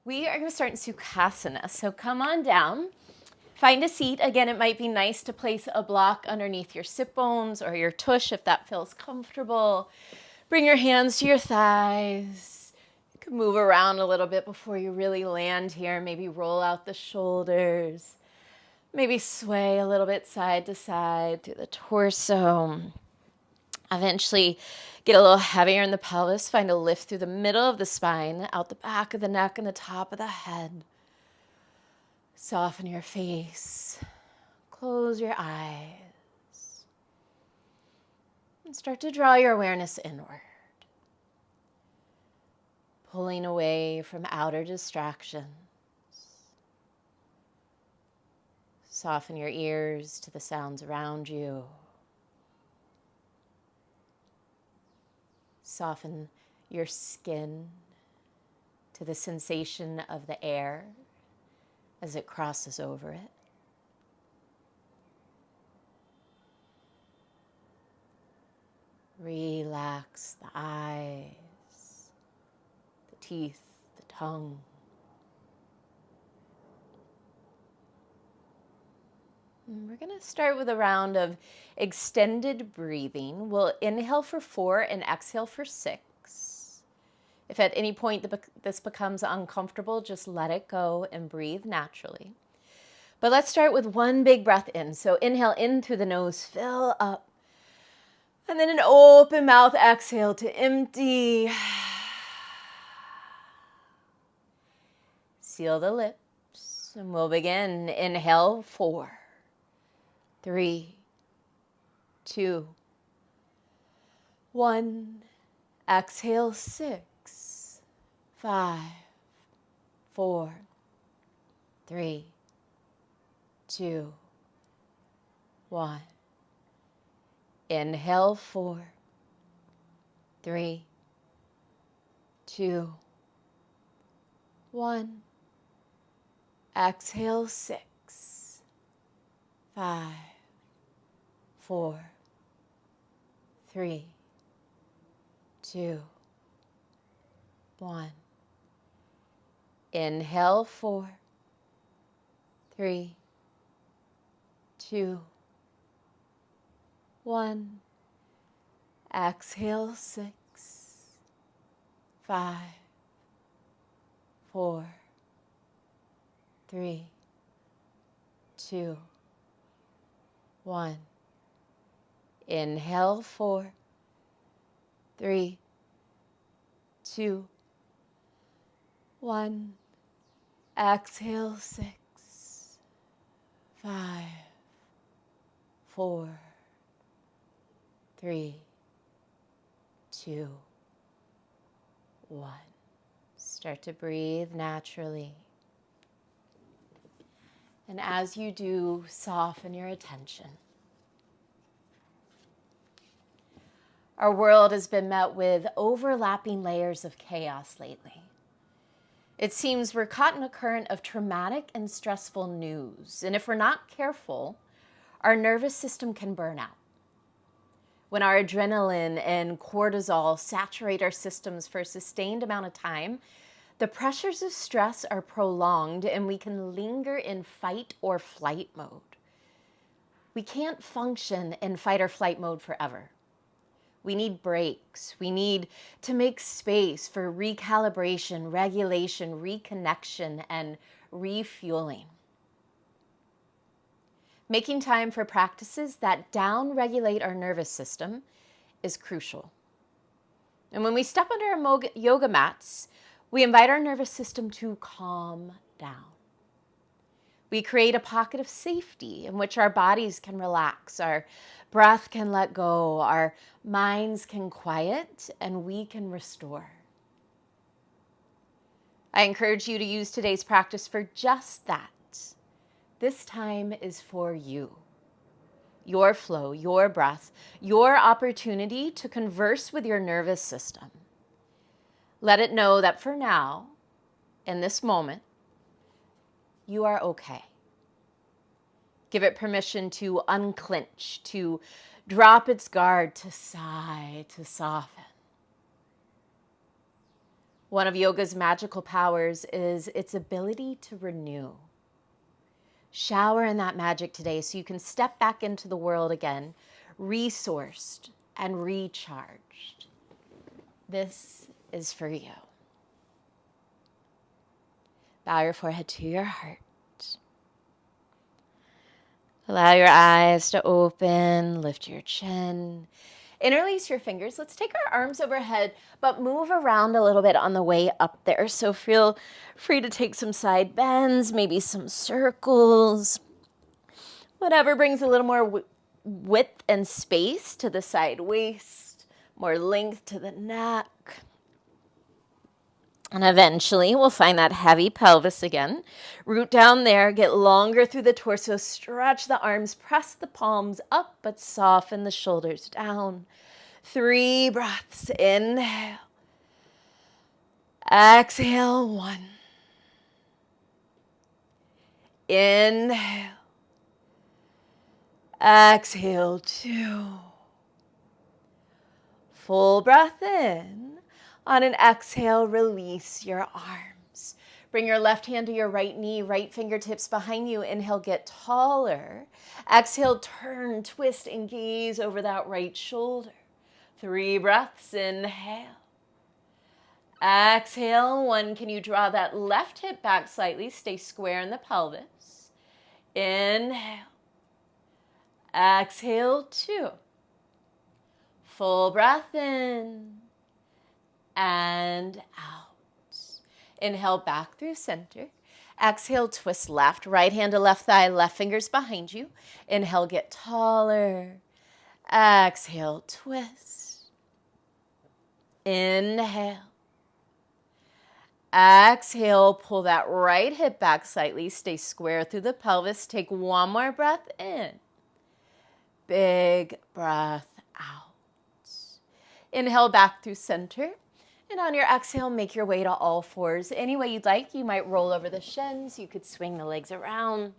We are going to start in Sukhasana. So come on down. Find a seat. Again, it might be nice to place a block underneath your sit bones or your tush if that feels comfortable. Bring your hands to your thighs. You can move around a little bit before you really land here. Maybe roll out the shoulders. Maybe sway a little bit side to side through the torso. Eventually get a little heavier in the pelvis. Find a lift through the middle of the spine, out the back of the neck and the top of the head. Soften your face. Close your eyes. And start to draw your awareness inward. Pulling away from outer distractions. Soften your ears to the sounds around you. Soften your skin to the sensation of the air as it crosses over it. Relax the eyes, the teeth, the tongue. And we're going to start with a round of extended breathing. We'll inhale for 4 and exhale for 6. If at any point this becomes uncomfortable, just let it go and breathe naturally. But let's start with one big breath in. So inhale in through the nose, fill up. And then an open mouth exhale to empty. Seal the lips and we'll begin. Inhale, 4, 3, 2, 1. Exhale, 6, 5, 4, 3, 2, 1. Inhale, 4, 3, 2, 1. Exhale, 6, 5, 4, 3, 2, 1. Inhale, 4, 3, 2, 1. Exhale, 6, 5, 4, 3, 2, 1. Inhale, 4, 3, 2, 1. Exhale, 6, 5, 4, 3, 2, 1. Start to breathe naturally. And as you do, soften your attention. Our world has been met with overlapping layers of chaos lately. It seems we're caught in a current of traumatic and stressful news, and if we're not careful, our nervous system can burn out. When our adrenaline and cortisol saturate our systems for a sustained amount of time, the pressures of stress are prolonged and we can linger in fight or flight mode. We can't function in fight or flight mode forever. We need breaks. We need to make space for recalibration, regulation, reconnection, and refueling. Making time for practices that down-regulate our nervous system is crucial. And when we step under our yoga mats, we invite our nervous system to calm down. We create a pocket of safety in which our bodies can relax, our breath can let go, our minds can quiet, and we can restore. I encourage you to use today's practice for just that. This time is for you. Your flow, your breath, your opportunity to converse with your nervous system. Let it know that for now, in this moment, you are okay. Give it permission to unclench, to drop its guard, to sigh, to soften. One of yoga's magical powers is its ability to renew. Shower in that magic today so you can step back into the world again, resourced and recharged. This is for you. Bow your forehead to your heart. Allow your eyes to open, lift your chin. Interlace your fingers. Let's take our arms overhead, but move around a little bit on the way up there. So feel free to take some side bends, maybe some circles. Whatever brings a little more width and space to the side waist, more length to the neck. And eventually we'll find that heavy pelvis again. Root down there, get longer through the torso, stretch the arms, press the palms up, but soften the shoulders down. 3 breaths, inhale. Exhale, 1. Inhale. Exhale, 2. Full breath in. On an exhale, release your arms. Bring your left hand to your right knee, right fingertips behind you. Inhale, get taller. Exhale, turn, twist, and gaze over that right shoulder. 3 breaths, inhale. Exhale, 1. Can you draw that left hip back slightly? Stay square in the pelvis. Inhale. Exhale, 2. Full breath in and out. Inhale, back through center. Exhale, twist left. Right hand to left thigh, left fingers behind you. Inhale, get taller. Exhale, twist. Inhale. Exhale, pull that right hip back slightly. Stay square through the pelvis. Take 1 more breath in. Big breath out. Inhale back through center. And on your exhale, make your way to all fours. Any way you'd like, you might roll over the shins. You could swing the legs around.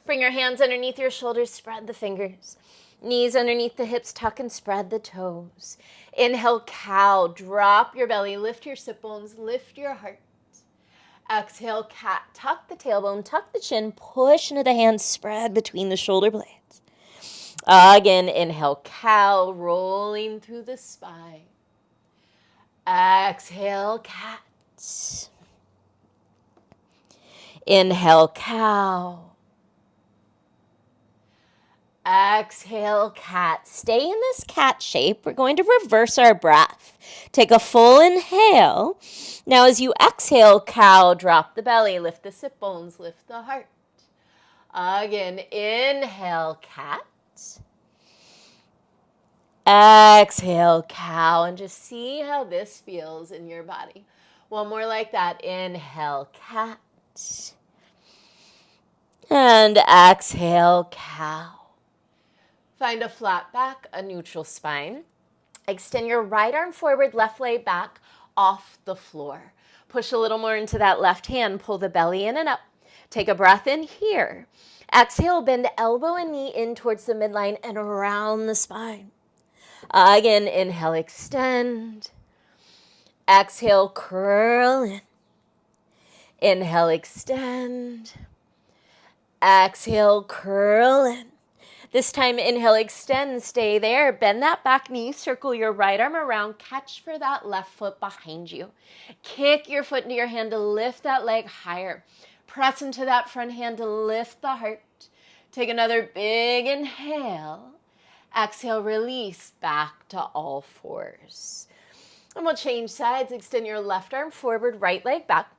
Bring your hands underneath your shoulders, spread the fingers. Knees underneath the hips, tuck and spread the toes. Inhale, cow, drop your belly, lift your sit bones, lift your heart. Exhale, cat, tuck the tailbone, tuck the chin, push into the hands, spread between the shoulder blades. Again, inhale, cow, rolling through the spine. Exhale, cat. Inhale, cow. Exhale, cat. Stay in this cat shape. We're going to reverse our breath. Take a full inhale. Now as you exhale, cow, drop the belly, lift the sit bones, lift the heart. Again, inhale, cat. Exhale, cow, and just see how this feels in your body. 1 more like that. Inhale, cat. And exhale, cow. Find a flat back, a neutral spine. Extend your right arm forward, left leg back off the floor. Push a little more into that left hand. Pull the belly in and up. Take a breath in here. Exhale, bend elbow and knee in towards the midline and around the spine. Again, inhale, extend. Exhale, curl in. Inhale, extend. Exhale, curl in. This time, inhale, extend, stay there. Bend that back knee, circle your right arm around, catch for that left foot behind you. Kick your foot into your hand to lift that leg higher. Press into that front hand to lift the heart. Take another big inhale. Exhale, release back to all fours. And we'll change sides. Extend your left arm forward, right leg back.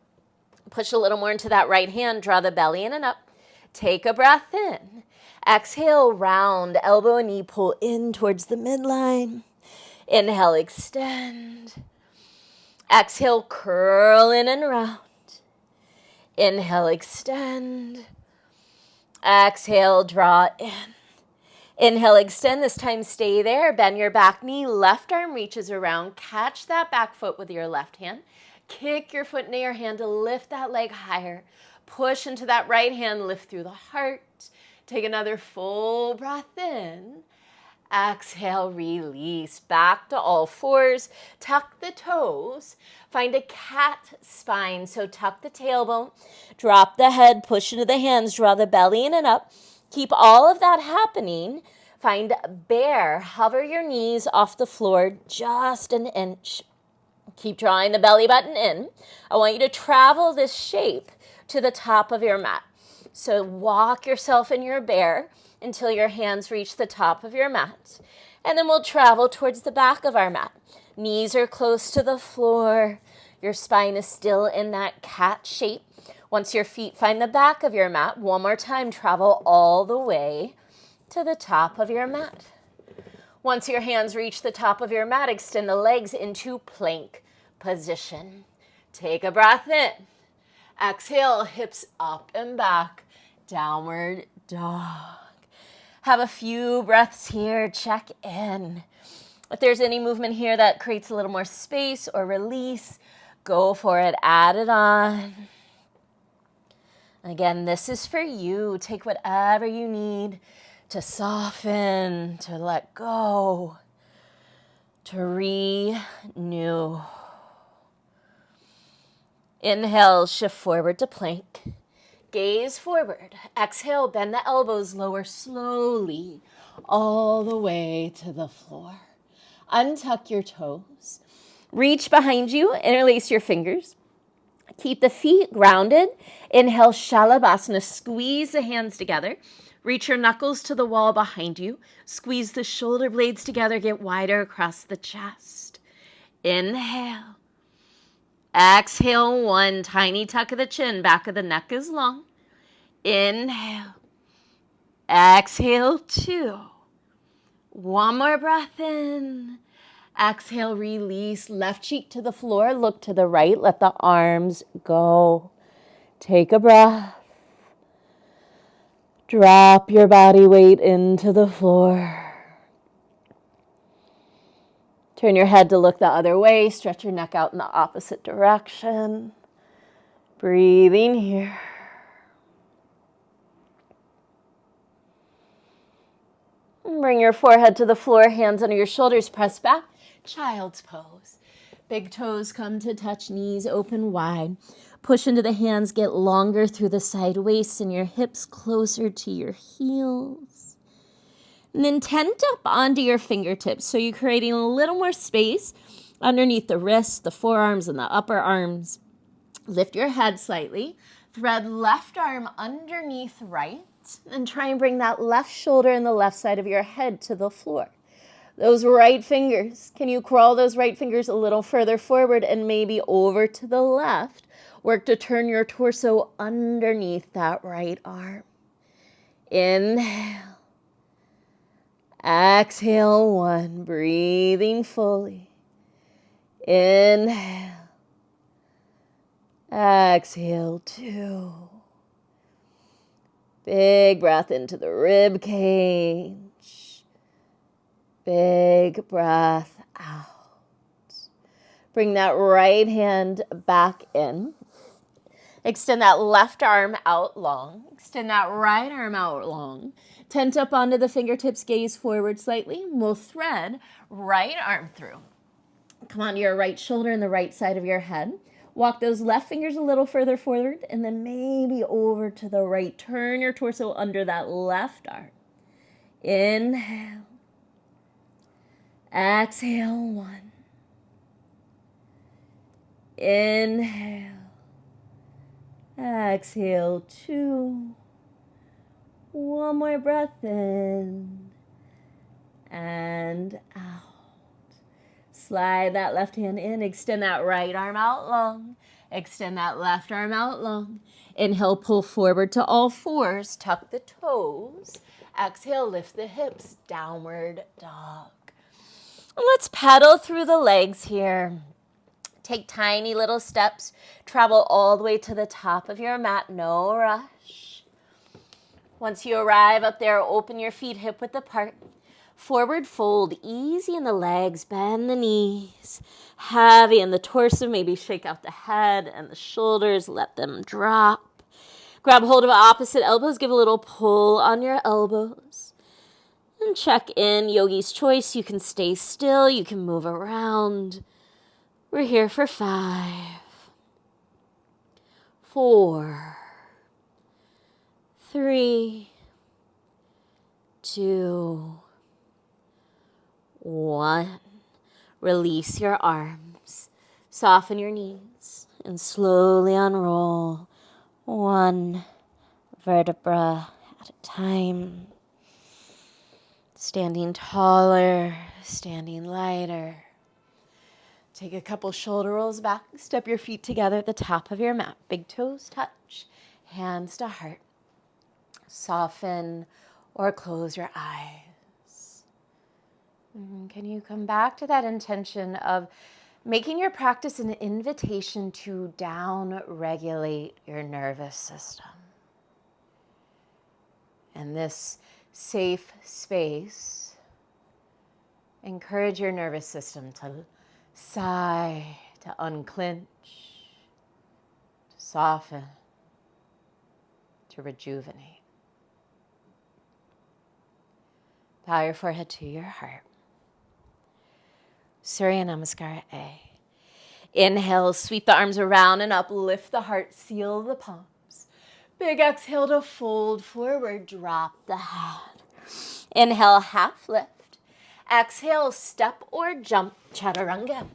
Push a little more into that right hand. Draw the belly in and up. Take a breath in. Exhale, round, elbow and knee, pull in towards the midline. Inhale, extend. Exhale, curl in and round. Inhale, extend. Exhale, draw in. Inhale, extend. This time, stay there. Bend your back knee. Left arm reaches around. Catch that back foot with your left hand. Kick your foot into your hand to lift that leg higher. Push into that right hand. Lift through the heart. Take another full breath in. Exhale, release. Back to all fours. Tuck the toes. Find a cat spine. So tuck the tailbone. Drop the head. Push into the hands. Draw the belly in and up. Keep all of that happening. Find bear. Hover your knees off the floor just an inch. Keep drawing the belly button in. I want you to travel this shape to the top of your mat. So walk yourself in your bear until your hands reach the top of your mat. And then we'll travel towards the back of our mat. Knees are close to the floor. Your spine is still in that cat shape. Once your feet find the back of your mat, one more time, travel all the way to the top of your mat. Once your hands reach the top of your mat, extend the legs into plank position. Take a breath in. Exhale, hips up and back. Downward dog. Have a few breaths here. Check in. If there's any movement here that creates a little more space or release, go for it. Add it on. Again, this is for you. Take whatever you need to soften, to let go, to renew. Inhale, shift forward to plank. Gaze forward. Exhale, bend the elbows, lower slowly all the way to the floor. Untuck your toes. Reach behind you, interlace your fingers. Keep the feet grounded. Inhale, Shalabhasana. Squeeze the hands together. Reach your knuckles to the wall behind you. Squeeze the shoulder blades together. Get wider across the chest. Inhale. Exhale, one. Tiny tuck of the chin. Back of the neck is long. Inhale. Exhale, two. One more breath in. Exhale, release. Left cheek to the floor. Look to the right. Let the arms go. Take a breath. Drop your body weight into the floor. Turn your head to look the other way. Stretch your neck out in the opposite direction. Breathing here. Bring your forehead to the floor, hands under your shoulders, press back. Child's pose. Big toes come to touch, knees open wide. Push into the hands, get longer through the side waist and your hips closer to your heels. And then tent up onto your fingertips. So you're creating a little more space underneath the wrists, the forearms, and the upper arms. Lift your head slightly. Thread left arm underneath right. And try and bring that left shoulder and the left side of your head to the floor. Those right fingers, can you crawl those right fingers a little further forward and maybe over to the left? Work to turn your torso underneath that right arm. Inhale. Exhale, one. Breathing fully. Inhale. Exhale, two. Big breath into the rib cage. Big breath out. Bring that right hand back in. Extend that left arm out long. Extend that right arm out long. Tent up onto the fingertips, gaze forward slightly. We'll thread right arm through. Come onto your right shoulder and the right side of your head. Walk those left fingers a little further forward and then maybe over to the right. Turn your torso under that left arm. Inhale. Exhale, one. Inhale. Exhale, two. One more breath in and out. Slide that left hand in. Extend that right arm out long. Extend that left arm out long. Inhale, pull forward to all fours. Tuck the toes. Exhale, lift the hips. Downward dog. Let's pedal through the legs here. Take tiny little steps. Travel all the way to the top of your mat. No rush. Once you arrive up there, open your feet hip width apart. Forward fold, easy in the legs, bend the knees. Heavy in the torso, maybe shake out the head and the shoulders, let them drop. Grab hold of opposite elbows, give a little pull on your elbows. And check in, yogi's choice. You can stay still, you can move around. We're here for 5, 4, 3, 2, 1. Release your arms. Soften your knees and slowly unroll 1 vertebra at a time. Standing taller, standing lighter. Take a couple shoulder rolls back. Step your feet together at the top of your mat. Big toes touch, hands to heart. Soften or close your eyes. Can you come back to that intention of making your practice an invitation to down-regulate your nervous system? And this safe space, encourage your nervous system to sigh, to unclench, to soften, to rejuvenate. Bow your forehead to your heart. Surya Namaskara A. Inhale, sweep the arms around and up, lift the heart, seal the palms. Big exhale to fold forward, drop the head. Inhale, half lift. Exhale, step or jump, chaturanga.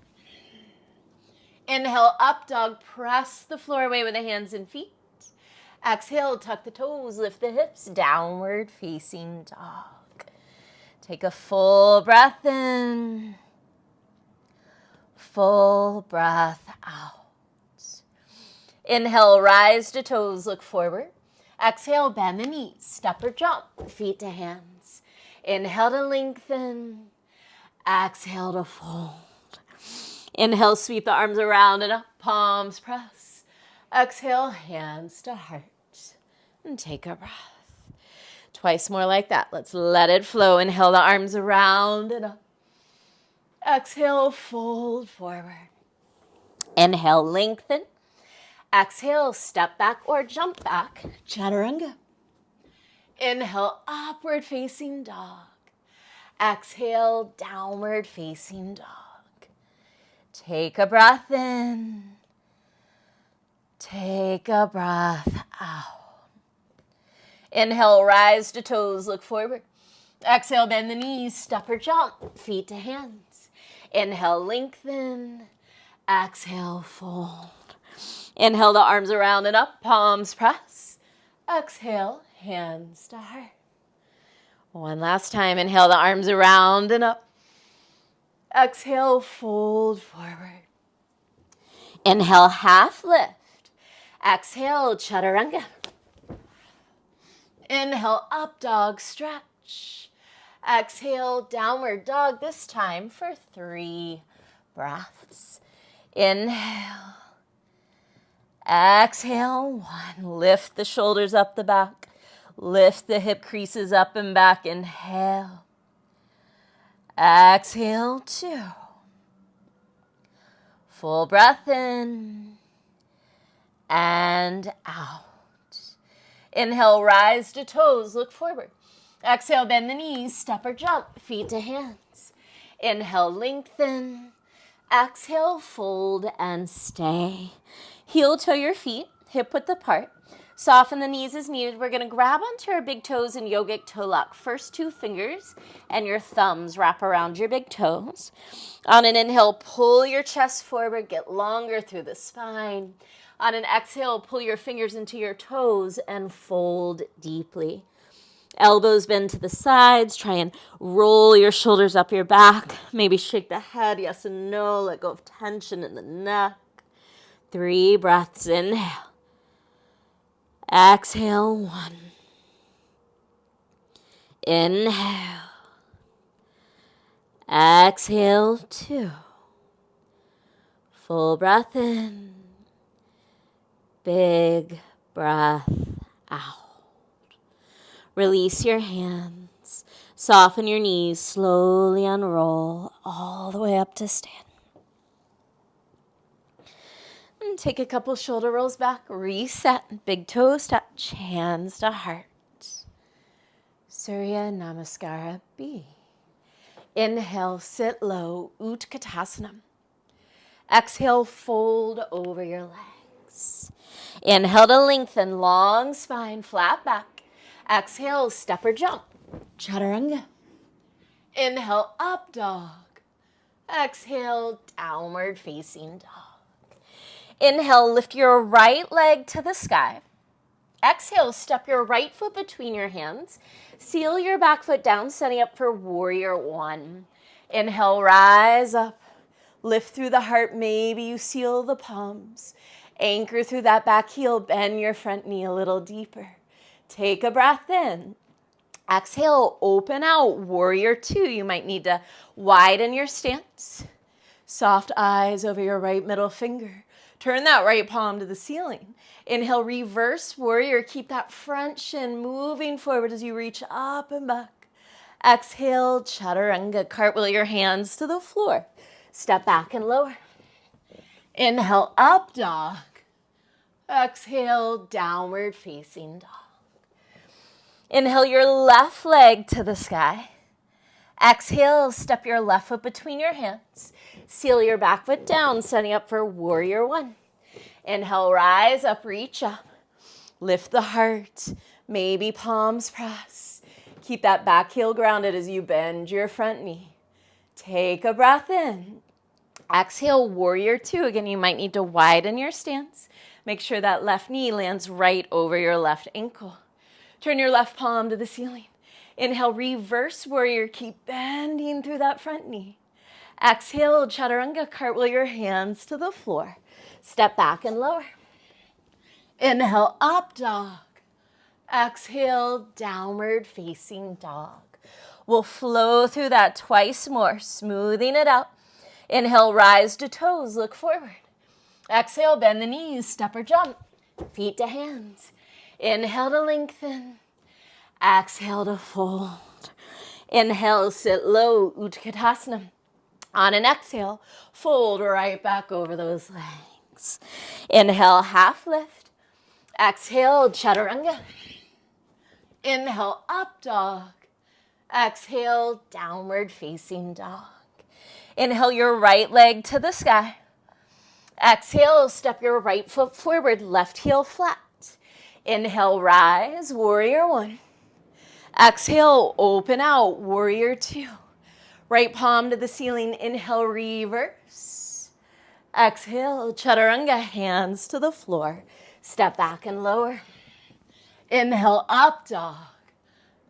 Inhale, up dog, press the floor away with the hands and feet. Exhale, tuck the toes, lift the hips, downward facing dog. Take a full breath in. Full breath out. Inhale, rise to toes, look forward. Exhale, bend the knees, step or jump, feet to hands. Inhale to lengthen. Exhale to fold. Inhale, sweep the arms around and up, palms press. Exhale, hands to heart. And take a breath. Twice more like that. Let's let it flow. Inhale the arms around and up. Exhale, fold forward. Inhale, lengthen. Exhale, step back or jump back, chaturanga. Inhale, upward facing dog. Exhale, downward facing dog. Take a breath in. Take a breath out. Inhale, rise to toes, look forward. Exhale, bend the knees, step or jump, feet to hands. Inhale, lengthen. Exhale, fold. Inhale the arms around and up, palms press. Exhale, hands to heart. One last time, inhale the arms around and up. Exhale, fold forward. Inhale, half lift. Exhale, chaturanga. Inhale, up dog, stretch. Exhale, downward dog, this time for 3 breaths. Inhale. Exhale, 1. Lift the shoulders up the back. Lift the hip creases up and back. Inhale. Exhale, 2. Full breath in and out. Inhale, rise to toes, look forward. Exhale, bend the knees, step or jump, feet to hands. Inhale, lengthen. Exhale, fold and stay. Heel toe your feet, hip width apart. Soften the knees as needed. We're going to grab onto our big toes in yogic toe lock. First 2 fingers and your thumbs wrap around your big toes. On an inhale, pull your chest forward, get longer through the spine. On an exhale, pull your fingers into your toes and fold deeply. Elbows bend to the sides. Try and roll your shoulders up your back. Maybe shake the head, yes and no. Let go of tension in the neck. 3 breaths. Inhale. Exhale, 1. Inhale. Exhale, 2. Full breath in. Big breath out. Release your hands. Soften your knees. Slowly unroll all the way up to stand. And take a couple shoulder rolls back. Reset. Big toes touch. Hands to heart. Surya Namaskara B. Inhale, sit low, Utkatasana. Exhale, fold over your legs. Inhale to lengthen, long spine, flat back. Exhale, step or jump, Chaturanga. Inhale, up dog. Exhale, downward facing dog. Inhale, lift your right leg to the sky. Exhale, step your right foot between your hands. Seal your back foot down, setting up for warrior one. Inhale, rise up. Lift through the heart, maybe you seal the palms. Anchor through that back heel, bend your front knee a little deeper. Take a breath in. Exhale, open out, warrior two. You might need to widen your stance. Soft eyes over your right middle finger. Turn that right palm to the ceiling. Inhale, reverse warrior. Keep that front shin moving forward as you reach up and back. Exhale, chaturanga. Cartwheel your hands to the floor. Step back and lower. Inhale, up dog. Exhale, downward facing dog. Inhale your left leg to the sky. Exhale, step your left foot between your hands. Seal your back foot down, setting up for warrior one. Inhale, rise up, reach up. Lift the heart, maybe palms press. Keep that back heel grounded as you bend your front knee. Take a breath in. Exhale, warrior two. Again, you might need to widen your stance. Make sure that left knee lands right over your left ankle. Turn your left palm to the ceiling. Inhale, reverse warrior. Keep bending through that front knee. Exhale, chaturanga. Cartwheel your hands to the floor. Step back and lower. Inhale, up dog. Exhale, downward facing dog. We'll flow through that twice more, smoothing it out. Inhale, rise to toes, look forward. Exhale, bend the knees, step or jump, feet to hands. Inhale to lengthen. Exhale to fold. Inhale, sit low, Utkatasana. On an exhale, fold right back over those legs. Inhale, half lift. Exhale, chaturanga. Inhale, up dog. Exhale, downward facing dog. Inhale your right leg to the sky. Exhale, step your right foot forward, left heel flat. Inhale, rise, warrior one. Exhale, open out, warrior two. Right palm to the ceiling, inhale, reverse. Exhale, chaturanga, hands to the floor. Step back and lower. Inhale, up dog.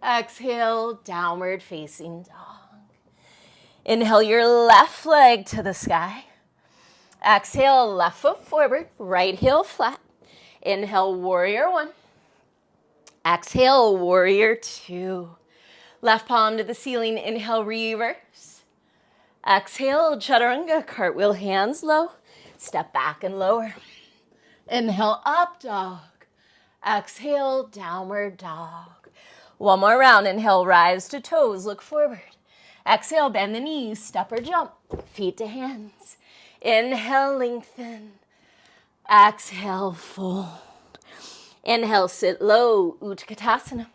Exhale, downward facing dog. Inhale your left leg to the sky. Exhale, left foot forward, right heel flat. Inhale, warrior one. Exhale, warrior two. Left palm to the ceiling, inhale, reverse. Exhale, chaturanga, cartwheel, hands low. Step back and lower. Inhale, up dog. Exhale, downward dog. One more round. Inhale, rise to toes, look forward. Exhale, bend the knees, step or jump, feet to hands. Inhale, lengthen. Exhale, fold. Inhale, sit low, Utkatasana.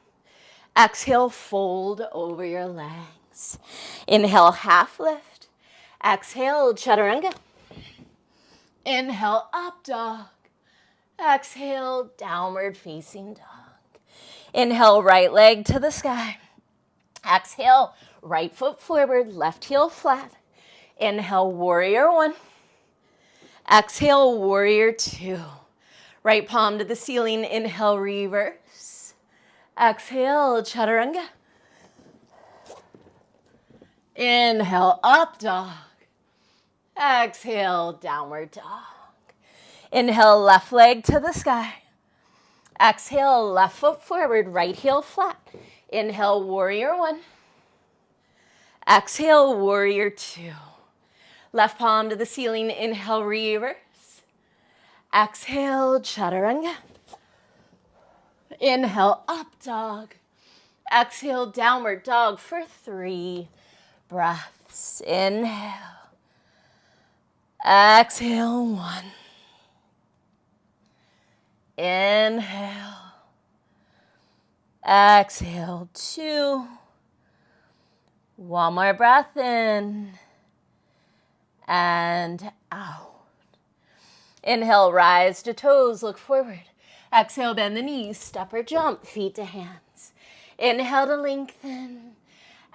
Exhale, fold over your legs. Inhale, half lift. Exhale, chaturanga. Inhale, up dog. Exhale, downward facing dog. Inhale, right leg to the sky. Exhale, right foot forward, left heel flat. Inhale, warrior one. Exhale, warrior two. Right palm to the ceiling, inhale, reverse. Exhale, chaturanga. Inhale, up dog. Exhale, downward dog. Inhale, left leg to the sky. Exhale, left foot forward, right heel flat. Inhale, warrior one. Exhale, warrior two. Left palm to the ceiling, inhale, reverse. Exhale, chaturanga. Inhale, up dog. Exhale, downward dog for 3 breaths. Inhale. Exhale, 1. Inhale. Exhale, 2. One more breath in and out. Inhale, rise to toes, look forward. Exhale, bend the knees, step or jump, feet to hands. Inhale to lengthen.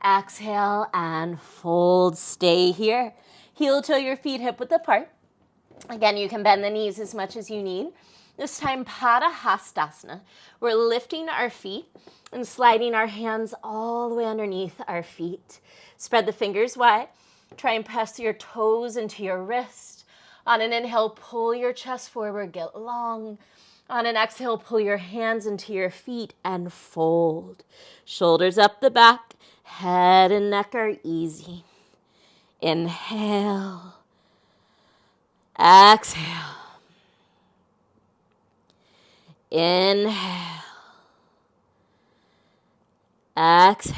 Exhale and fold. Stay here. Heel toe your feet hip width apart. Again, you can bend the knees as much as you need. This time, Padahastasana. We're lifting our feet and sliding our hands all the way underneath our feet. Spread the fingers wide. Try and press your toes into your wrist. On an inhale, pull your chest forward, get long. On an exhale, pull your hands into your feet and fold. Shoulders up the back, head and neck are easy. Inhale. Exhale. Inhale. Exhale.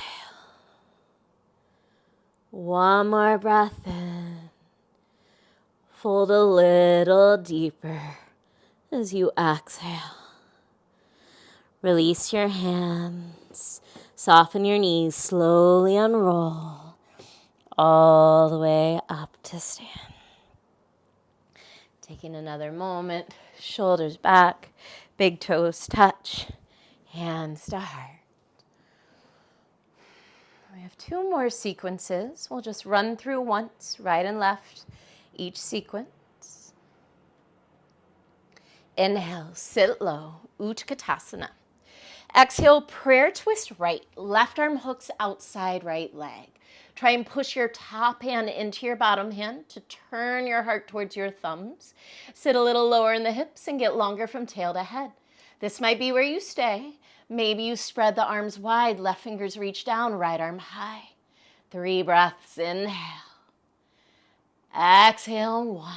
One more breath in. Fold a little deeper as you exhale. Release your hands. Soften your knees. Slowly unroll all the way up to stand. Taking another moment. Shoulders back. Big toes touch. Hands to heart. We have 2 more sequences. We'll just run through once, right and left, each sequence. Inhale, sit low, Utkatasana. Exhale, prayer twist right. Left arm hooks outside right leg. Try and push your top hand into your bottom hand to turn your heart towards your thumbs. Sit a little lower in the hips and get longer from tail to head. This might be where you stay. Maybe you spread the arms wide, left fingers reach down, right arm high. 3 breaths, inhale. Exhale, 1.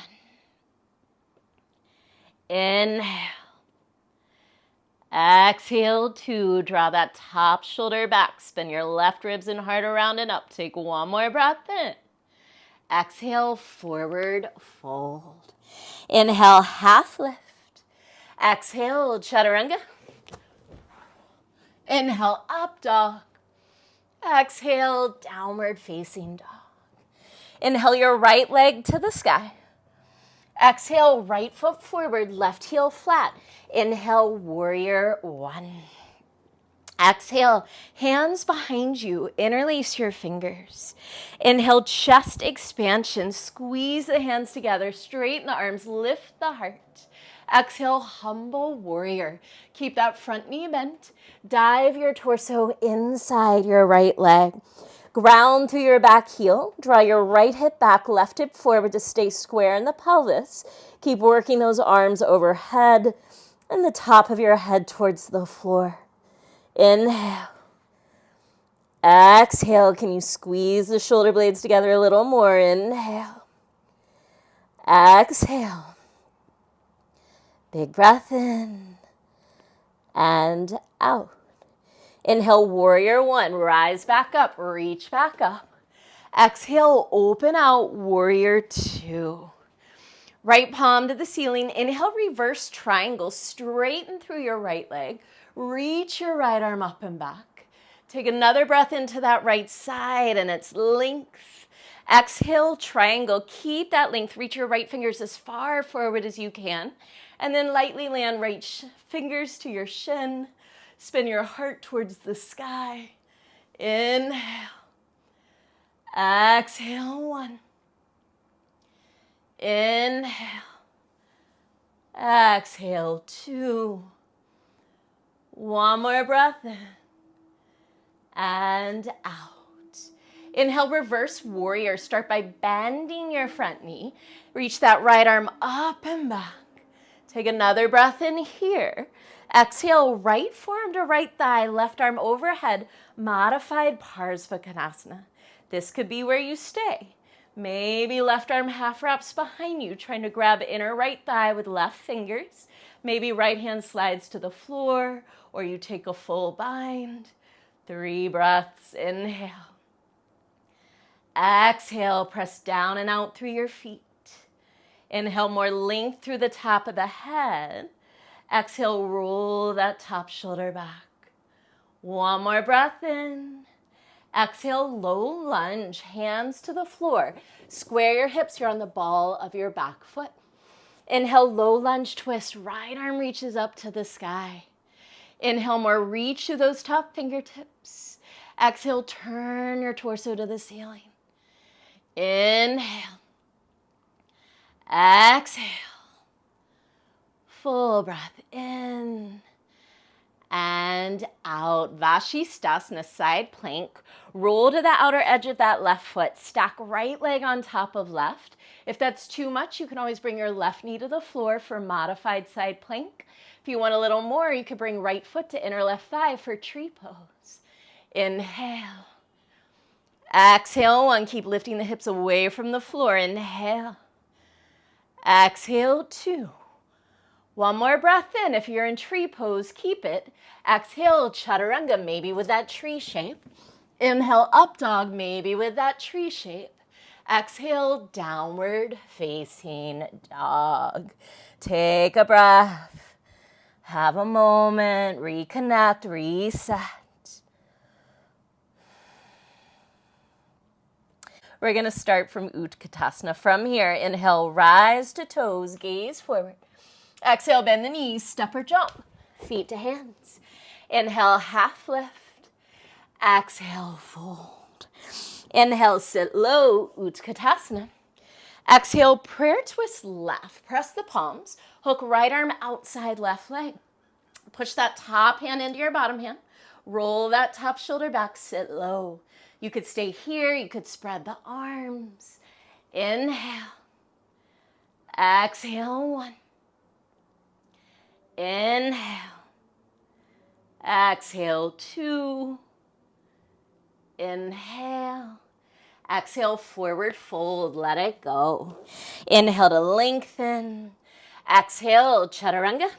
Inhale. Exhale, 2. Draw that top shoulder back. Spin your left ribs and heart around and up. Take 1 more breath in. Exhale, forward fold. Inhale, half lift. Exhale, chaturanga. Inhale, up dog. Exhale, downward facing dog. Inhale your right leg to the sky. Exhale, right foot forward, left heel flat. Inhale, warrior 1. Exhale, hands behind you, interlace your fingers. Inhale, chest expansion, squeeze the hands together, straighten the arms, lift the heart. Exhale, humble warrior. Keep that front knee bent. Dive your torso inside your right leg. Ground through your back heel. Draw your right hip back, left hip forward to stay square in the pelvis. Keep working those arms overhead and the top of your head towards the floor. Inhale. Exhale. Can you squeeze the shoulder blades together a little more? Inhale. Exhale. Big breath in and out. Inhale, warrior 1. Rise back up, reach back up. Exhale, open out, warrior 2. Right palm to the ceiling. Inhale, reverse triangle. Straighten through your right leg. Reach your right arm up and back. Take another breath into that right side and its length. Exhale, triangle. Keep that length. Reach your right fingers as far forward as you can. And then lightly land right fingers to your shin. Spin your heart towards the sky. Inhale. Exhale, 1. Inhale. Exhale, 2. 1 more breath in. And out. Inhale, reverse warrior. Start by bending your front knee. Reach that right arm up and back. Take another breath in here. Exhale, right forearm to right thigh, left arm overhead, modified Parsvakonasana. This could be where you stay. Maybe left arm half wraps behind you, trying to grab inner right thigh with left fingers. Maybe right hand slides to the floor, or you take a full bind. 3 breaths, inhale. Exhale, press down and out through your feet. Inhale, more length through the top of the head. Exhale, roll that top shoulder back. One more breath in. Exhale, low lunge, hands to the floor. Square your hips. You're on the ball of your back foot. Inhale, low lunge twist. Right arm reaches up to the sky. Inhale, more reach to those top fingertips. Exhale, turn your torso to the ceiling. Inhale. Exhale. Full breath in and out. Vashisthasana, side plank. Roll to the outer edge of that left foot. Stack right leg on top of left. If that's too much, you can always bring your left knee to the floor for modified side plank. If you want a little more, you could bring right foot to inner left thigh for tree pose. Inhale. Exhale, one. Keep lifting the hips away from the floor. Inhale. Exhale, two. One more breath in. If you're in tree pose, keep it. Exhale, chaturanga, maybe with that tree shape. Inhale, up dog, maybe with that tree shape. Exhale, downward facing dog. Take a breath. Have a moment. Reconnect, reset. We're going to start from Utkatasana. From here, inhale, rise to toes, gaze forward. Exhale, bend the knees, step or jump, feet to hands. Inhale, half lift. Exhale, fold. Inhale, sit low, Utkatasana. Exhale, prayer twist left. Press the palms. Hook right arm outside left leg. Push that top hand into your bottom hand. Roll that top shoulder back, sit low. You could stay here. You could spread the arms. Inhale. Exhale, one. Inhale. Exhale, two. Inhale. Exhale, forward fold. Let it go. Inhale to lengthen. Exhale, chaturanga.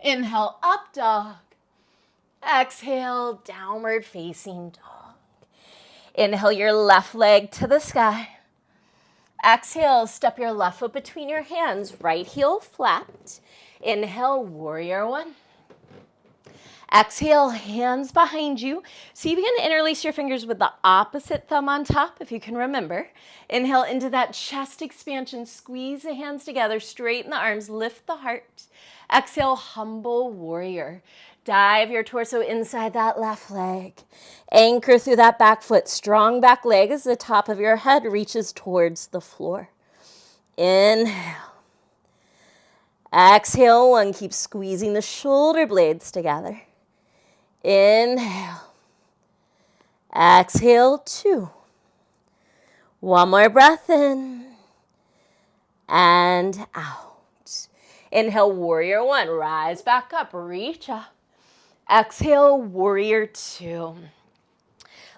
Inhale, up dog. Exhale, downward facing dog. Inhale your left leg to the sky. Exhale, step your left foot between your hands, right heel flat. Inhale, warrior one. Exhale, hands behind you. So you begin to interlace your fingers with the opposite thumb on top, if you can remember. Inhale into that chest expansion. Squeeze the hands together, straighten the arms, lift the heart. Exhale, humble warrior. Dive your torso inside that left leg. Anchor through that back foot. Strong back leg as the top of your head reaches towards the floor. Inhale. Exhale, one. Keep squeezing the shoulder blades together. Inhale. Exhale, two. One more breath in and out. Inhale, warrior one. Rise back up, reach up. Exhale, warrior two.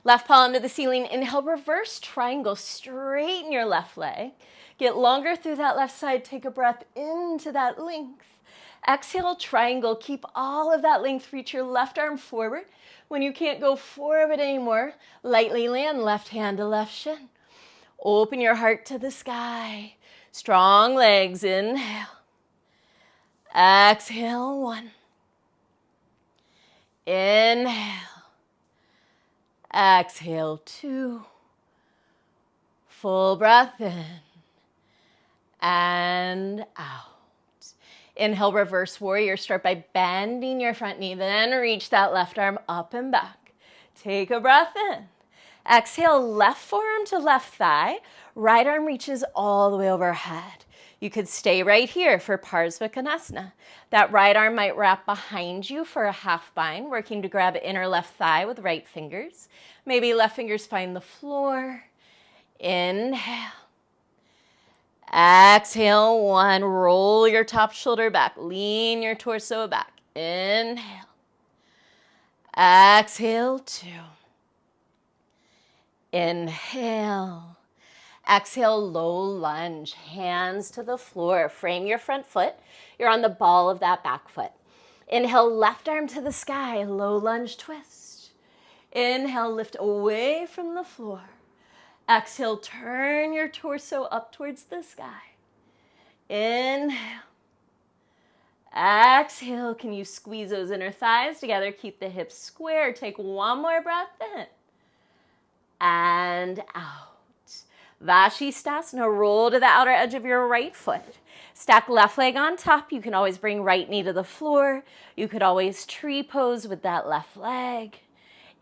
Left palm to the ceiling. Inhale, reverse triangle. Straighten your left leg. Get longer through that left side. Take a breath into that length. Exhale, triangle. Keep all of that length. Reach your left arm forward. When you can't go forward anymore, lightly land left hand to left shin. Open your heart to the sky. Strong legs. Inhale. Exhale, one. Inhale. Exhale, two. Full breath in and out. Inhale, reverse warrior. Start by bending your front knee, then reach that left arm up and back. Take a breath in. Exhale, left forearm to left thigh. Right arm reaches all the way overhead. You could stay right here for Parsvakonasana. That right arm might wrap behind you for a half bind, working to grab inner left thigh with right fingers. Maybe left fingers find the floor. Inhale. Exhale, one. Roll your top shoulder back. Lean your torso back. Inhale. Exhale, two. Inhale. Exhale, low lunge, hands to the floor. Frame your front foot. You're on the ball of that back foot. Inhale, left arm to the sky, low lunge twist. Inhale, lift away from the floor. Exhale, turn your torso up towards the sky. Inhale. exhale, can you squeeze those inner thighs together? Keep the hips square. Take one more breath in. And out. Vashisthasana, roll to the outer edge of your right foot. Stack left leg on top. You can always bring right knee to the floor. You could always tree pose with that left leg.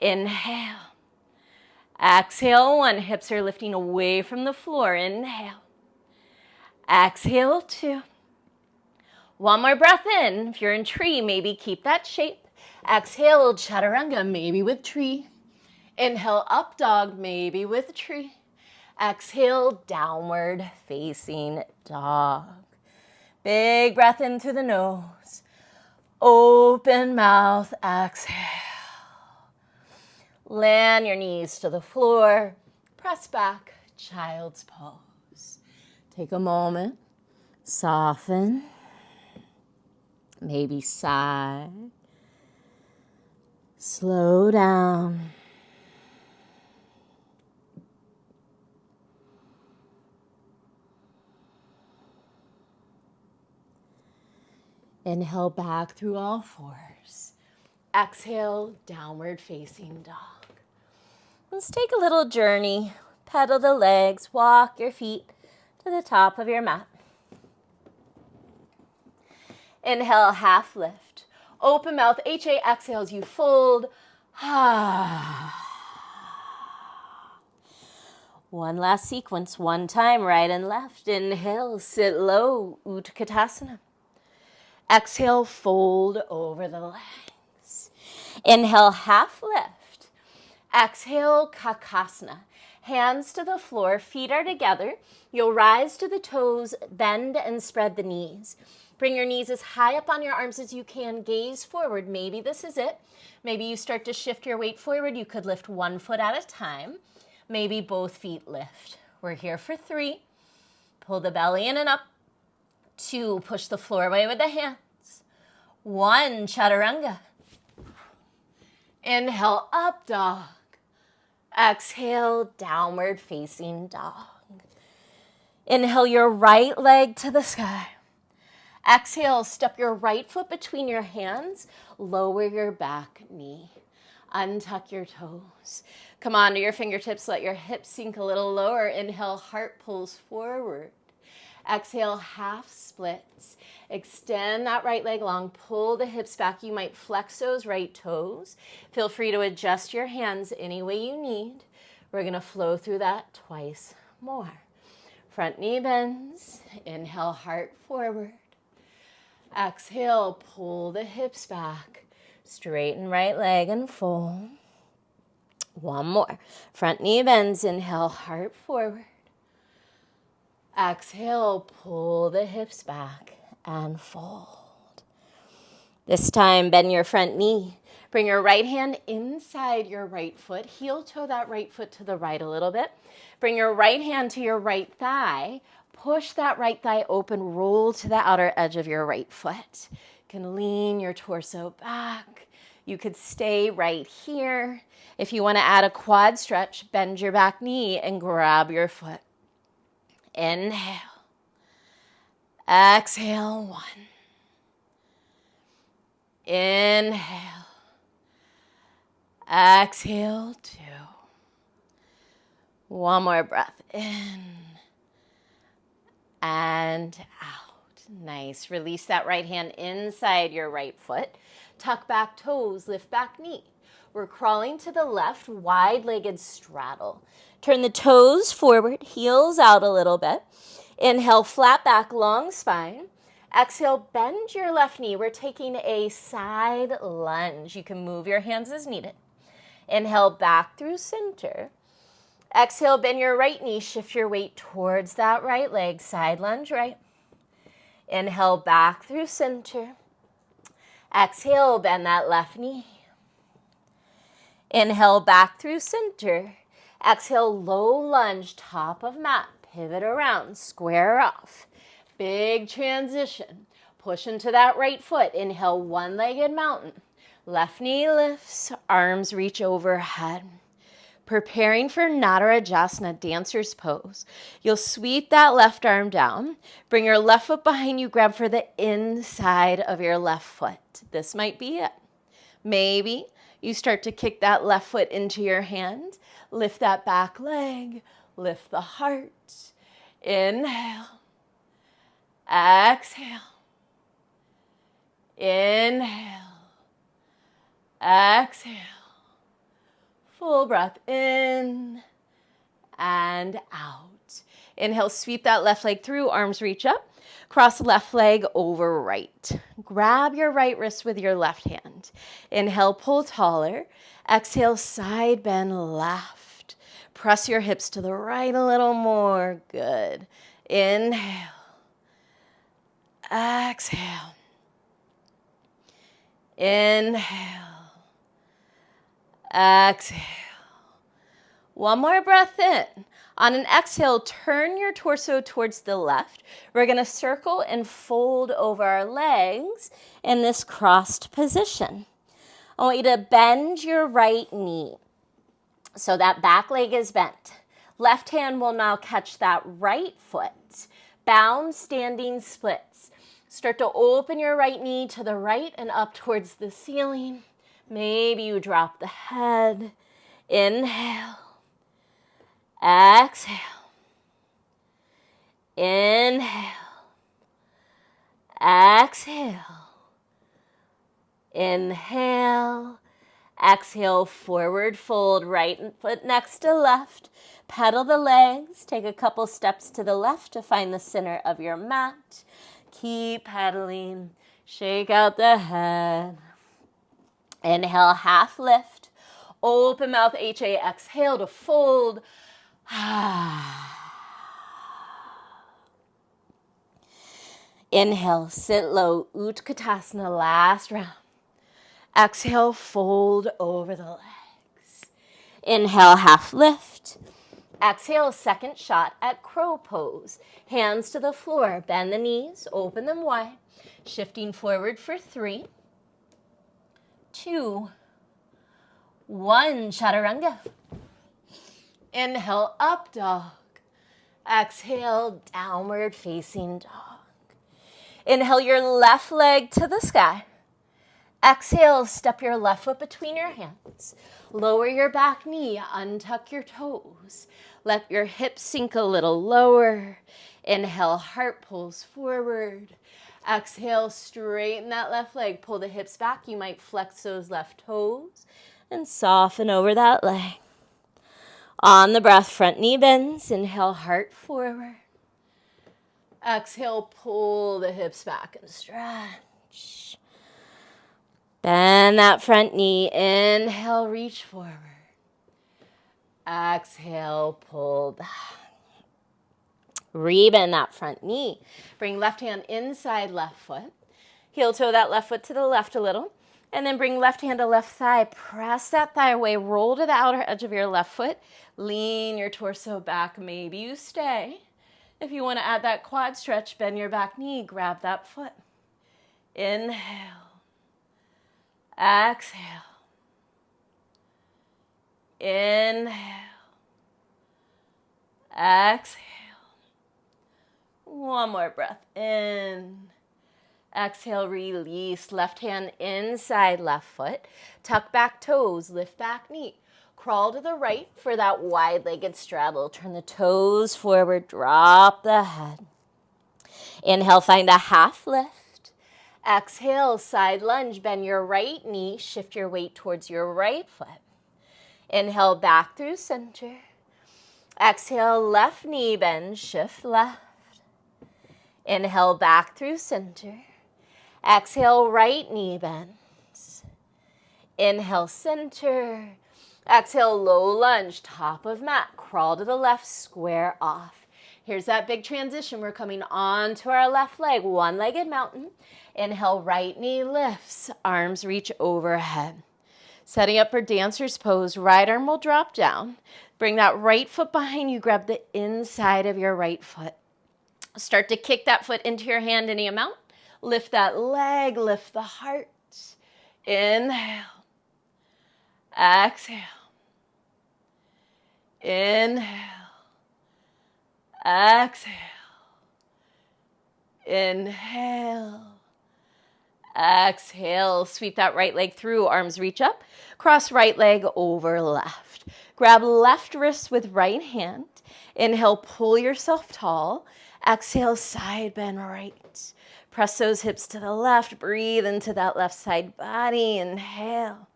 Inhale. Exhale, one. Hips are lifting away from the floor. Inhale. Exhale, two. One more breath in. If you're in tree, maybe keep that shape. Exhale, chaturanga, maybe with tree. Inhale, up dog, maybe with tree. Exhale, downward facing dog. Big breath in through the nose. Open mouth, exhale. Land your knees to the floor. Press back, child's pose. Take a moment, soften, maybe sigh. Slow down. Inhale back through all fours. Exhale, downward facing dog. Let's take a little journey. Pedal the legs, walk your feet to the top of your mat. Inhale, half lift. Open mouth, HA exhales, you fold. One last sequence, one time, right and left. Inhale, sit low, Utkatasana. Exhale, fold over the legs. Inhale, half lift. Exhale, Kakasana. Hands to the floor, feet are together. You'll rise to the toes, bend and spread the knees. Bring your knees as high up on your arms as you can. Gaze forward. Maybe this is it. Maybe you start to shift your weight forward. You could lift one foot at a time. Maybe both feet lift. We're here for 3. Pull the belly in and up. 2, push the floor away with the hands. 1, chaturanga. Inhale, up dog. Exhale, downward facing dog. Inhale your right leg to the sky. Exhale, step your right foot between your hands. Lower your back knee. Untuck your toes. Come onto your fingertips. Let your hips sink a little lower. Inhale, heart pulls forward. Exhale, half splits. Extend that right leg long. Pull the hips back. You might flex those right toes. Feel free to adjust your hands any way you need. We're going to flow through that twice more. Front knee bends. Inhale, heart forward. Exhale, pull the hips back. Straighten right leg and fold. One more. Front knee bends. Inhale, heart forward. Exhale, pull the hips back and fold. This time, bend your front knee. Bring your right hand inside your right foot. Heel toe that right foot to the right a little bit. Bring your right hand to your right thigh. Push that right thigh open. Roll to the outer edge of your right foot. You can lean your torso back. You could stay right here. If you want to add a quad stretch, bend your back knee and grab your foot. Inhale. Exhale, 1. Inhale. Exhale, 2. One more breath in and out. Nice. Release that right hand inside your right foot. Tuck back toes, lift back knee. We're crawling to the left, wide-legged straddle. Turn the toes forward, heels out a little bit. Inhale, flat back, long spine. Exhale, bend your left knee. We're taking a side lunge. You can move your hands as needed. Inhale, back through center. Exhale, bend your right knee. Shift your weight towards that right leg. Side lunge right. Inhale, back through center. Exhale, bend that left knee. Inhale, back through center. Exhale, low lunge, top of mat. Pivot around, square off. Big transition. Push into that right foot. Inhale, one-legged mountain. Left knee lifts, arms reach overhead. Preparing for Natarajasana, dancer's pose. You'll sweep that left arm down. Bring your left foot behind you. Grab for the inside of your left foot. This might be it. Maybe you start to kick that left foot into your hand. Lift that back leg. Lift the heart. Inhale. Exhale. Inhale. Exhale. Full breath in and out. Inhale, sweep that left leg through, arms reach up. Cross left leg over right. Grab your right wrist with your left hand. Inhale, pull taller. Exhale, side bend left. Press your hips to the right a little more. Good. Inhale. Exhale. Inhale. Exhale. One more breath in. On an exhale, turn your torso towards the left. We're going to circle and fold over our legs in this crossed position. I want you to bend your right knee so that back leg is bent. Left hand will now catch that right foot. Bound standing splits. Start to open your right knee to the right and up towards the ceiling. Maybe you drop the head. Inhale. Exhale. Inhale. Exhale. Inhale. Exhale, forward fold, right foot next to left. Pedal the legs. Take a couple steps to the left to find the center of your mat. Keep pedaling. Shake out the head. Inhale, half lift. Open mouth, HA. Exhale to fold. Inhale, sit low, Utkatasana, last round. Exhale, fold over the legs. Inhale, half lift. Exhale, second shot at crow pose. Hands to the floor, bend the knees, open them wide. Shifting forward for 3, 2, 1, chaturanga. Inhale, up dog. Exhale, downward facing dog. Inhale your left leg to the sky. Exhale, step your left foot between your hands. Lower your back knee, untuck your toes. Let your hips sink a little lower. Inhale, heart pulls forward. Exhale, straighten that left leg. Pull the hips back. You might flex those left toes and soften over that leg. On the breath, front knee bends. Inhale, heart forward. Exhale, pull the hips back and stretch. Bend that front knee. Inhale, reach forward. Exhale, pull back. Rebend that front knee. Bring left hand inside left foot. Heel toe that left foot to the left a little. And then bring left hand to left thigh. Press that thigh away. Roll to the outer edge of your left foot. Lean your torso back. Maybe you stay. If you want to add that quad stretch, bend your back knee. Grab that foot. Inhale. Exhale. Inhale. Exhale. One more breath in. Exhale, release. Left hand inside left foot. Tuck back toes, lift back knee. Crawl to the right for that wide-legged straddle. Turn the toes forward, drop the head. Inhale, find a half lift. Exhale, side lunge. Bend your right knee. Shift your weight towards your right foot. Inhale, back through center. Exhale, left knee bend. Shift left. Inhale, back through center. Exhale, right knee bends. Inhale, center. Exhale, low lunge, top of mat. Crawl to the left, square off. Here's that big transition. We're coming onto our left leg, one-legged mountain. Inhale, right knee lifts, arms reach overhead. Setting up for dancer's pose, right arm will drop down. Bring that right foot behind you, grab the inside of your right foot. Start to kick that foot into your hand any amount. Lift that leg, lift the heart. Inhale. Exhale. Inhale. Exhale. Inhale. Exhale. Sweep that right leg through. Arms reach up. Cross right leg over left. Grab left wrist with right hand. Inhale, pull yourself tall. Exhale, side bend right. Press those hips to the left. Breathe into that left side body. Inhale.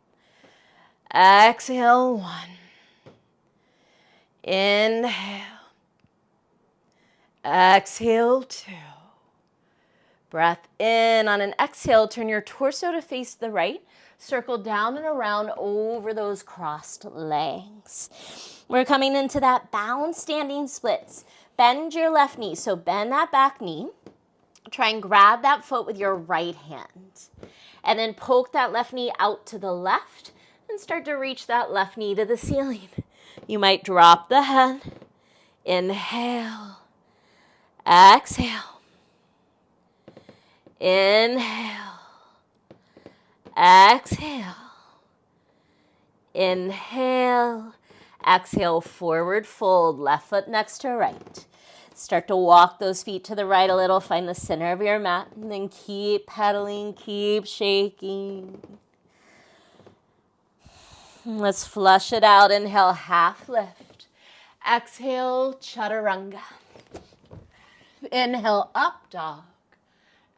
Exhale, 1. Inhale. Exhale, 2. Breath in. On an exhale, turn your torso to face the right. Circle down and around over those crossed legs. We're coming into that bound standing splits. Bend your left knee. So bend that back knee. Try and grab that foot with your right hand. And then poke that left knee out to the left and start to reach that left knee to the ceiling. You might drop the head. Inhale. Exhale. Inhale. Exhale. Inhale. Exhale, forward fold, left foot next to right. Start to walk those feet to the right a little. Find the center of your mat. And then keep pedaling, keep shaking. Let's flush it out. Inhale, half lift. Exhale, chaturanga. Inhale, up dog.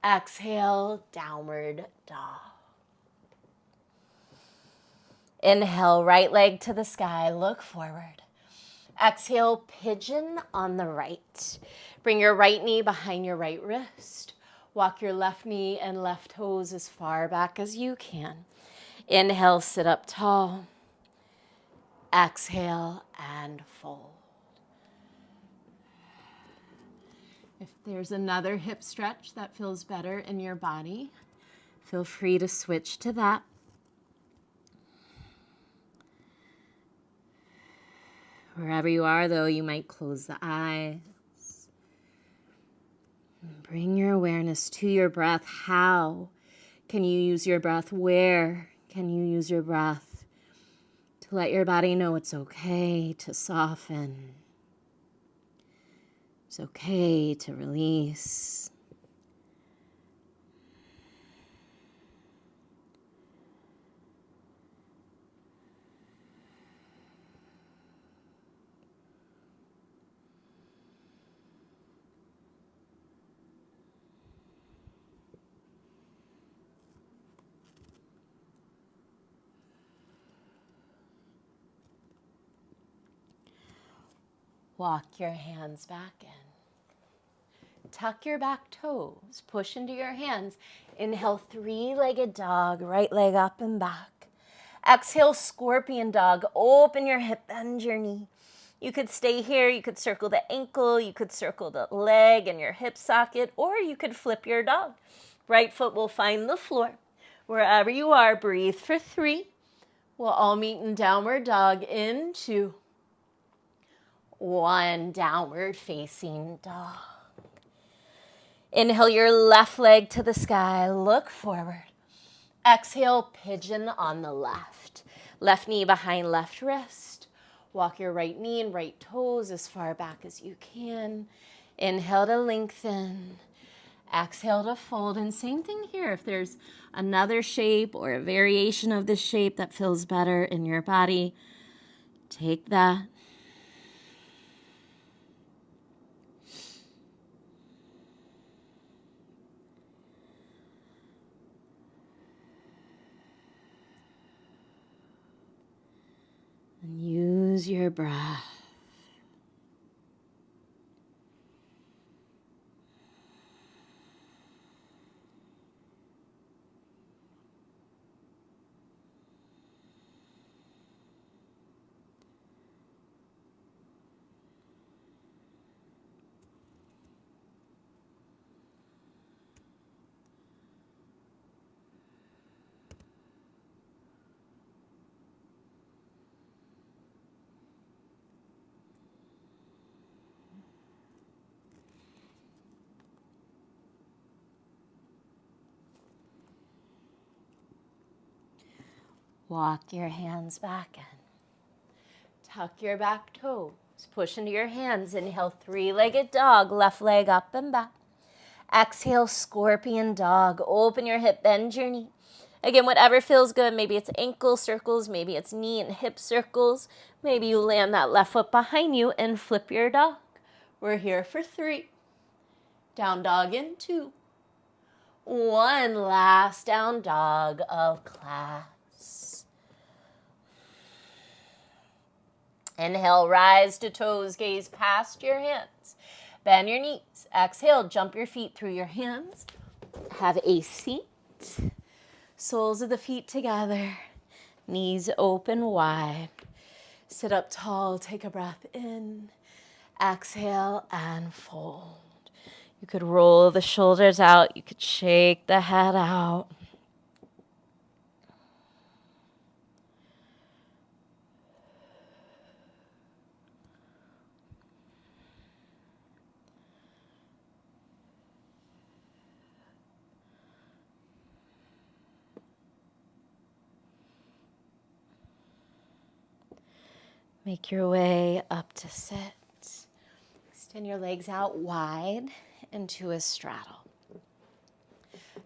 Exhale, downward dog. Inhale, right leg to the sky. Look forward. Exhale, pigeon on the right. Bring your right knee behind your right wrist. Walk your left knee and left toes as far back as you can. Inhale, sit up tall. Exhale and fold. If there's another hip stretch that feels better in your body, feel free to switch to that. Wherever you are, though, you might close the eyes. Bring your awareness to your breath. How can you use your breath? Where can you use your breath to let your body know it's okay to soften? It's okay to release. Walk your hands back in. Tuck your back toes. Push into your hands. Inhale, three-legged dog. Right leg up and back. Exhale, scorpion dog. Open your hip, bend your knee. You could stay here. You could circle the ankle. You could circle the leg and your hip socket, or you could flip your dog. Right foot will find the floor. Wherever you are, breathe for 3. We'll all meet in downward dog in 2. 1, downward facing dog. Inhale your left leg to the sky. Look forward. Exhale, pigeon on the left. Left knee behind left wrist. Walk your right knee and right toes as far back as you can. Inhale to lengthen. Exhale to fold. And same thing here. If there's another shape or a variation of this shape that feels better in your body, take that. And use your breath. Walk your hands back in. Tuck your back toes. Push into your hands. Inhale, three-legged dog. Left leg up and back. Exhale, scorpion dog. Open your hip, bend your knee. Again, whatever feels good. Maybe it's ankle circles. Maybe it's knee and hip circles. Maybe you land that left foot behind you and flip your dog. We're here for 3. Down dog in 2. 1 last down dog of class. Inhale, rise to toes, gaze past your hands. Bend your knees. Exhale, jump your feet through your hands. Have a seat. Soles of the feet together. Knees open wide. Sit up tall, take a breath in. Exhale and fold. You could roll the shoulders out. You could shake the head out. Make your way up to sit. Extend your legs out wide into a straddle.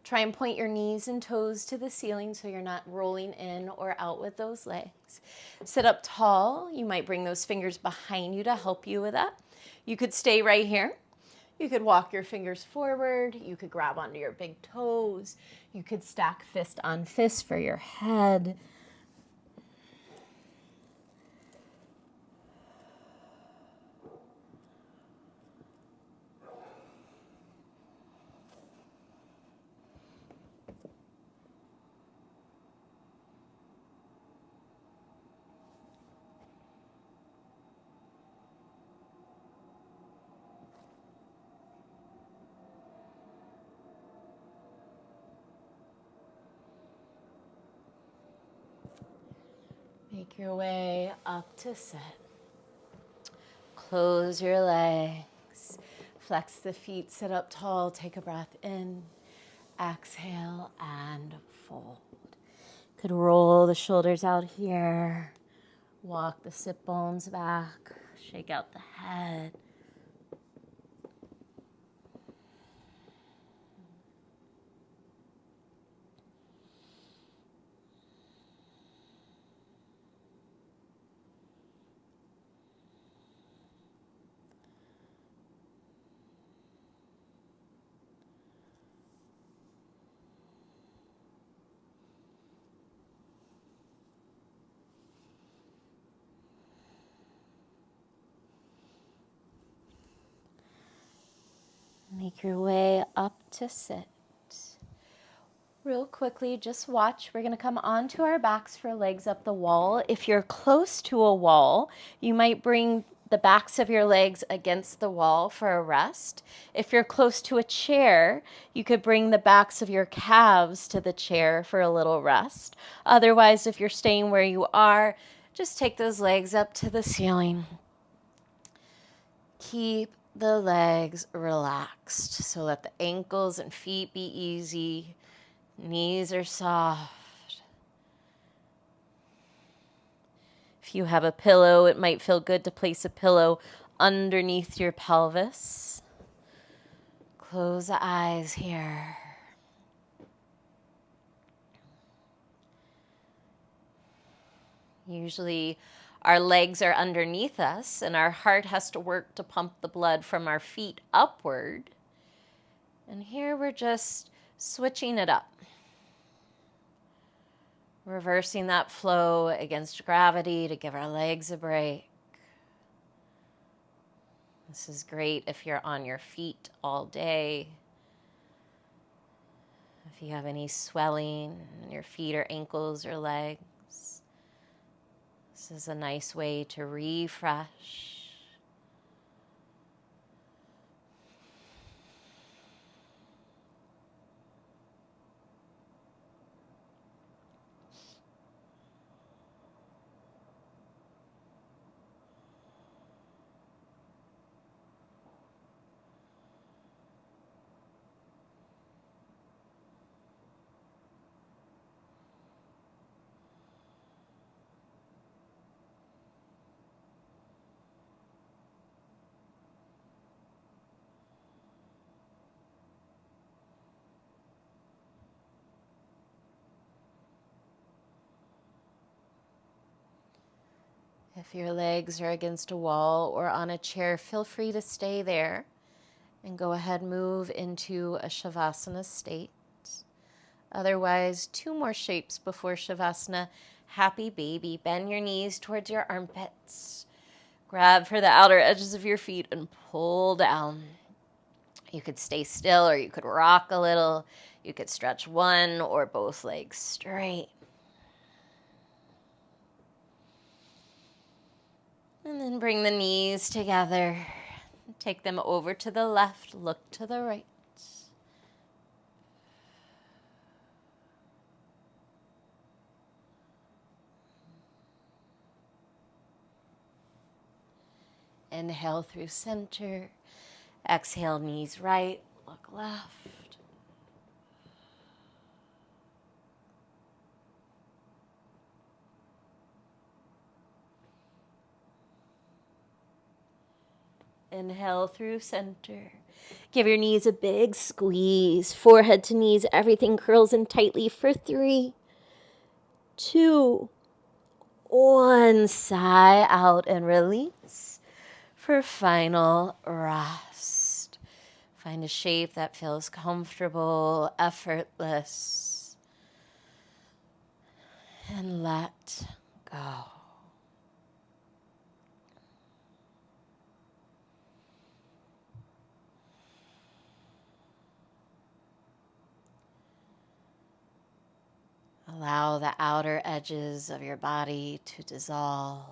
Try and point your knees and toes to the ceiling so you're not rolling in or out with those legs. Sit up tall. You might bring those fingers behind you to help you with that. You could stay right here. You could walk your fingers forward. You could grab onto your big toes. You could stack fist on fist for your head. Make your way up to sit. Close your legs. Flex the feet, sit up tall, take a breath in. Exhale and fold. Could roll the shoulders out here. Walk the sit bones back. Shake out the head. Make your way up to sit. Real quickly, just watch. We're going to come onto our backs for legs up the wall. If you're close to a wall, you might bring the backs of your legs against the wall for a rest. If you're close to a chair, you could bring the backs of your calves to the chair for a little rest. Otherwise, if you're staying where you are, just take those legs up to the ceiling. Keep the legs relaxed, so let the ankles and feet be easy. Knees are soft. If you have a pillow, it might feel good to place a pillow underneath your pelvis. Close the eyes here. Usually our legs are underneath us and our heart has to work to pump the blood from our feet upward. And here we're just switching it up. Reversing that flow against gravity to give our legs a break. This is great if you're on your feet all day. If you have any swelling in your feet or ankles or legs. This is a nice way to refresh. If your legs are against a wall or on a chair, feel free to stay there and go ahead, move into a Shavasana state. Otherwise, 2 more shapes before Shavasana. Happy baby. Bend your knees towards your armpits. Grab for the outer edges of your feet and pull down. You could stay still or you could rock a little. You could stretch one or both legs straight. And then bring the knees together. Take them over to the left. Look to the right. Inhale through center. Exhale, knees right, look left. Inhale through center. Give your knees a big squeeze. Forehead to knees, everything curls in tightly for 3, 2, 1. Sigh out and release for final rest. Find a shape that feels comfortable, effortless, and let go. Allow the outer edges of your body to dissolve.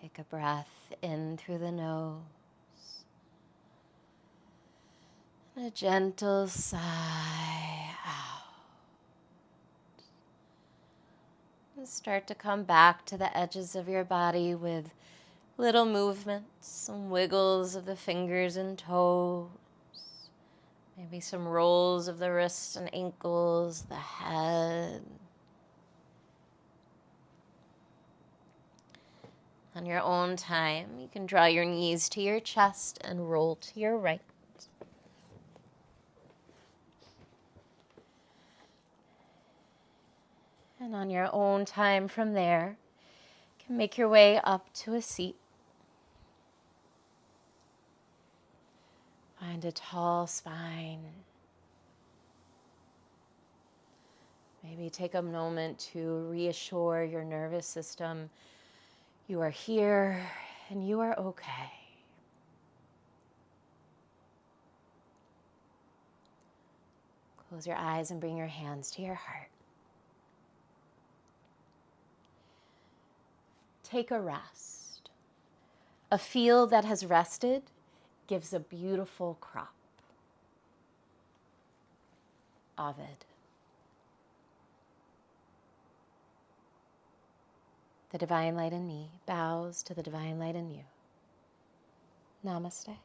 Take a breath in through the nose. And a gentle sigh out. And start to come back to the edges of your body with little movements, some wiggles of the fingers and toes. Maybe some rolls of the wrists and ankles, the head. On your own time, you can draw your knees to your chest and roll to your right. And on your own time from there, you can make your way up to a seat. Find a tall spine. Maybe take a moment to reassure your nervous system you are here and you are okay. Close your eyes and bring your hands to your heart. Take a rest. A field that has rested gives a beautiful crop. Ovid. The divine light in me bows to the divine light in you. Namaste.